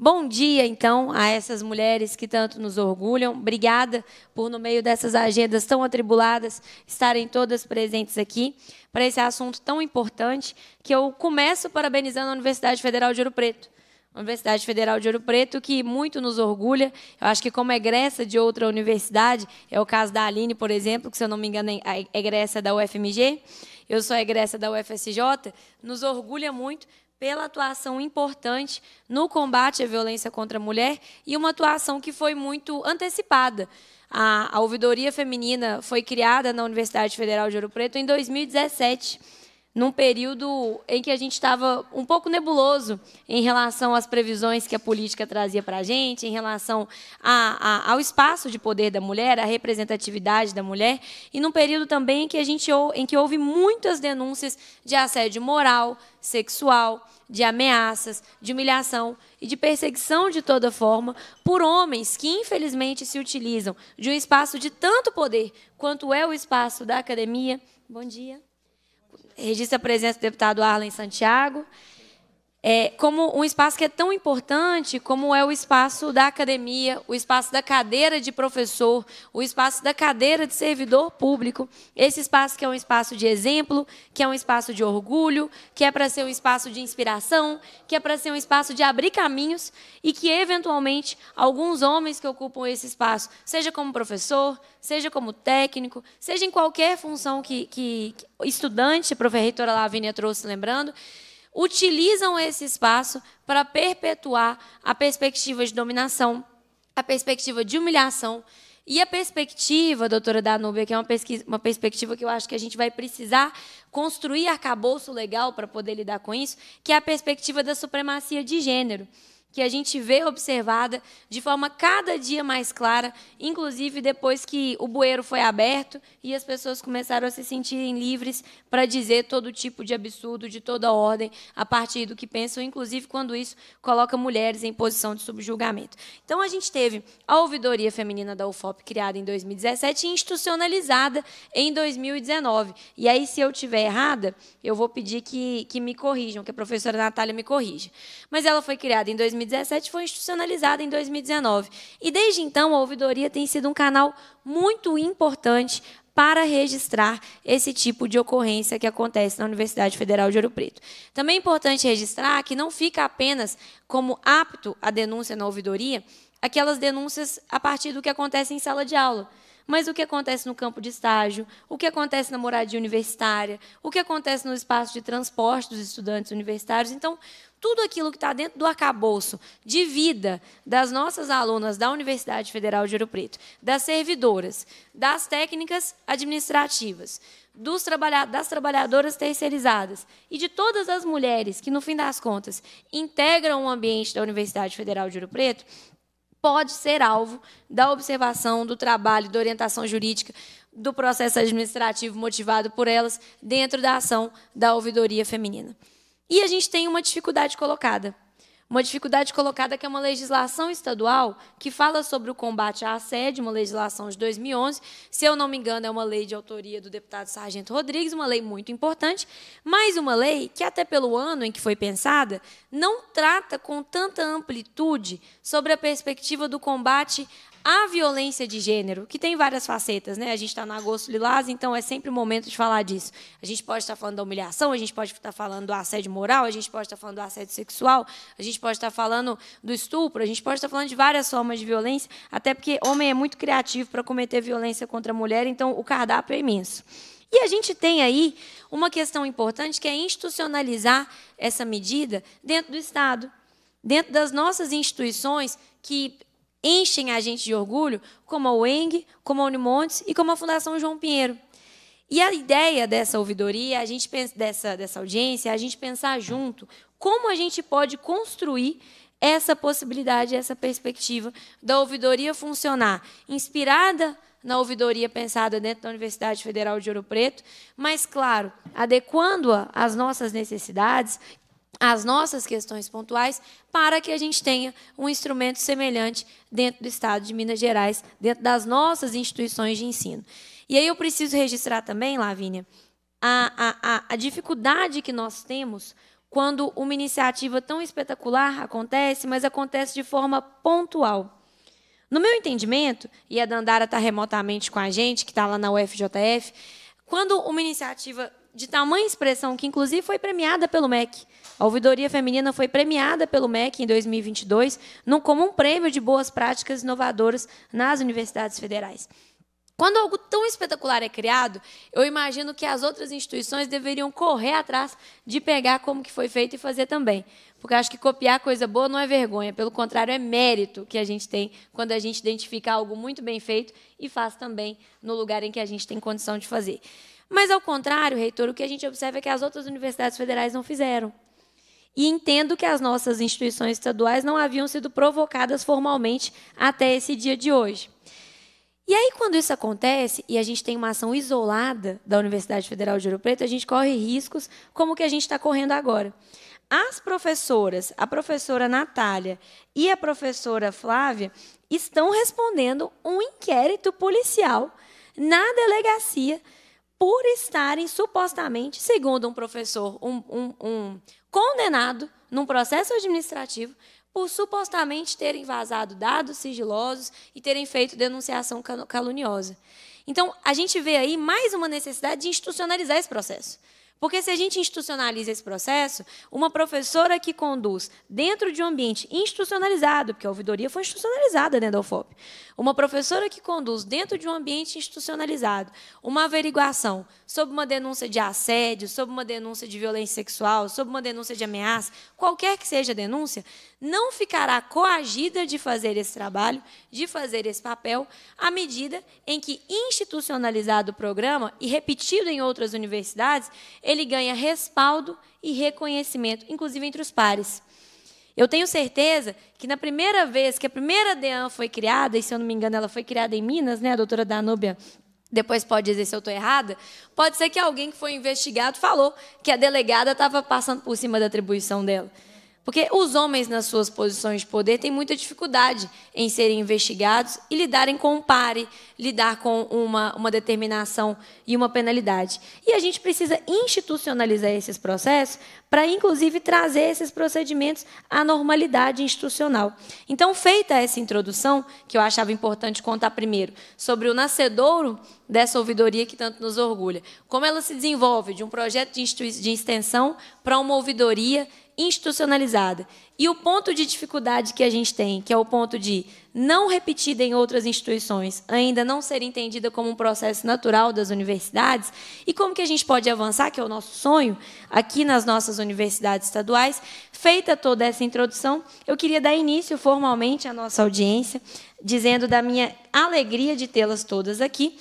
Bom dia, então, a essas mulheres que tanto nos orgulham. Obrigada por, no meio dessas agendas tão atribuladas, estarem todas presentes aqui para esse assunto tão importante, que eu começo parabenizando a Universidade Federal de Ouro Preto. A Universidade Federal de Ouro Preto, que muito nos orgulha. Eu acho que, como egressa de outra universidade, é o caso da Aline, por exemplo, que, se eu não me engano, é egressa da UFMG, eu sou egressa da UFSJ, nos orgulha muito pela atuação importante no combate à violência contra a mulher e uma atuação que foi muito antecipada. A ouvidoria feminina foi criada na Universidade Federal de Ouro Preto em 2017, num período em que a gente estava um pouco nebuloso em relação às previsões que a política trazia para a gente, em relação ao espaço de poder da mulher, à representatividade da mulher, e num período também em que houve muitas denúncias de assédio moral, sexual, de ameaças, de humilhação e de perseguição de toda forma por homens que, infelizmente, se utilizam de um espaço de tanto poder quanto é o espaço da academia. Bom dia. Registra a presença do deputado Arlen Santiago, como um espaço que é tão importante como é o espaço da academia, o espaço da cadeira de professor, o espaço da cadeira de servidor público, esse espaço que é um espaço de exemplo, que é um espaço de orgulho, que é para ser um espaço de inspiração, que é para ser um espaço de abrir caminhos e que, eventualmente, alguns homens que ocupam esse espaço, seja como professor, seja como técnico, seja em qualquer função que estudante, a reitora Lavínia trouxe lembrando, utilizam esse espaço para perpetuar a perspectiva de dominação, a perspectiva de humilhação e a perspectiva, doutora Danúbia, que é uma perspectiva que eu acho que a gente vai precisar construir arcabouço legal para poder lidar com isso, que é a perspectiva da supremacia de gênero, que a gente vê observada de forma cada dia mais clara, inclusive depois que o bueiro foi aberto e as pessoas começaram a se sentirem livres para dizer todo tipo de absurdo, de toda ordem, a partir do que pensam, inclusive quando isso coloca mulheres em posição de subjulgamento. Então, a gente teve a ouvidoria feminina da UFOP, criada em 2017 e institucionalizada em 2019. E aí, se eu estiver errada, eu vou pedir que me corrijam, que a professora Natália me corrija. Mas ela foi criada em 2017, foi institucionalizada em 2019. E, desde então, a ouvidoria tem sido um canal muito importante para registrar esse tipo de ocorrência que acontece na Universidade Federal de Ouro Preto. Também é importante registrar que não fica apenas como apto a denúncia na ouvidoria aquelas denúncias a partir do que acontece em sala de aula, mas o que acontece no campo de estágio, o que acontece na moradia universitária, o que acontece no espaço de transporte dos estudantes universitários. Então, tudo aquilo que está dentro do arcabouço de vida das nossas alunas da Universidade Federal de Ouro Preto, das servidoras, das técnicas administrativas, das trabalhadoras terceirizadas e de todas as mulheres que, no fim das contas, integram o ambiente da Universidade Federal de Ouro Preto, pode ser alvo da observação, do trabalho, da orientação jurídica, do processo administrativo motivado por elas dentro da ação da ouvidoria feminina. E a gente tem uma dificuldade colocada. Uma dificuldade colocada que é uma legislação estadual que fala sobre o combate à assédio, uma legislação de 2011. Se eu não me engano, é uma lei de autoria do deputado Sargento Rodrigues, uma lei muito importante, mas uma lei que, até pelo ano em que foi pensada, não trata com tanta amplitude sobre a perspectiva do combate à violência de gênero, que tem várias facetas, né? A gente está no Agosto Lilás, então é sempre o momento de falar disso. A gente pode estar falando da humilhação, a gente pode estar falando do assédio moral, a gente pode estar falando do assédio sexual, a gente pode estar falando do estupro, a gente pode estar falando de várias formas de violência, até porque homem é muito criativo para cometer violência contra a mulher, então o cardápio é imenso. E a gente tem aí uma questão importante, que é institucionalizar essa medida dentro do Estado, dentro das nossas instituições que enchem a gente de orgulho, como a UENG, como a Unimontes e como a Fundação João Pinheiro. E a ideia dessa ouvidoria, dessa audiência, é a gente pensar junto como a gente pode construir essa possibilidade, essa perspectiva da ouvidoria funcionar, inspirada na ouvidoria pensada dentro da Universidade Federal de Ouro Preto, mas, claro, adequando-a às nossas necessidades, as nossas questões pontuais, para que a gente tenha um instrumento semelhante dentro do Estado de Minas Gerais, dentro das nossas instituições de ensino. E aí eu preciso registrar também, Lavínia, a dificuldade que nós temos quando uma iniciativa tão espetacular acontece, mas acontece de forma pontual. No meu entendimento, e a Dandara está remotamente com a gente, que está lá na UFJF, quando uma iniciativa de tamanha expressão, que inclusive foi premiada pelo MEC, a ouvidoria feminina foi premiada pelo MEC em 2022, como um prêmio de boas práticas inovadoras nas universidades federais. Quando algo tão espetacular é criado, eu imagino que as outras instituições deveriam correr atrás de pegar como que foi feito e fazer também. Porque eu acho que copiar coisa boa não é vergonha, pelo contrário, é mérito que a gente tem quando a gente identifica algo muito bem feito e faz também no lugar em que a gente tem condição de fazer. Mas, ao contrário, reitor, o que a gente observa é que as outras universidades federais não fizeram. E entendo que as nossas instituições estaduais não haviam sido provocadas formalmente até esse dia de hoje. E aí, quando isso acontece, e a gente tem uma ação isolada da Universidade Federal de Ouro Preto, a gente corre riscos como o que a gente está correndo agora. As professoras, a professora Natália e a professora Flávia, estão respondendo um inquérito policial na delegacia por estarem, supostamente, segundo um professor, um condenado num processo administrativo, por supostamente terem vazado dados sigilosos e terem feito denunciação caluniosa. Então, a gente vê aí mais uma necessidade de institucionalizar esse processo. Porque se a gente institucionaliza esse processo, uma professora que conduz dentro de um ambiente institucionalizado, porque a ouvidoria foi institucionalizada dentro da UFOP, uma professora que conduz dentro de um ambiente institucionalizado uma averiguação sobre uma denúncia de assédio, sobre uma denúncia de violência sexual, sobre uma denúncia de ameaça, qualquer que seja a denúncia, não ficará coagida de fazer esse trabalho, de fazer esse papel, à medida em que, institucionalizado o programa e repetido em outras universidades, ele ganha respaldo e reconhecimento, inclusive entre os pares. Eu tenho certeza que, na primeira vez que a primeira DEAN foi criada, e, se eu não me engano, ela foi criada em Minas, né, a doutora Danúbia depois pode dizer se eu estou errada, pode ser que alguém que foi investigado falou que a delegada estava passando por cima da atribuição dela. Porque os homens, nas suas posições de poder, têm muita dificuldade em serem investigados e lidarem com um pare, lidar com uma determinação e uma penalidade. E a gente precisa institucionalizar esses processos para, inclusive, trazer esses procedimentos à normalidade institucional. Então, feita essa introdução, que eu achava importante contar primeiro, sobre o nascedouro dessa ouvidoria que tanto nos orgulha, como ela se desenvolve de um projeto de extensão para uma ouvidoria institucionalizada. E o ponto de dificuldade que a gente tem, que é o ponto de não repetida em outras instituições, ainda não ser entendida como um processo natural das universidades, e como que a gente pode avançar, que é o nosso sonho, aqui nas nossas universidades estaduais. Feita toda essa introdução, eu queria dar início formalmente à nossa audiência, dizendo da minha alegria de tê-las todas aqui,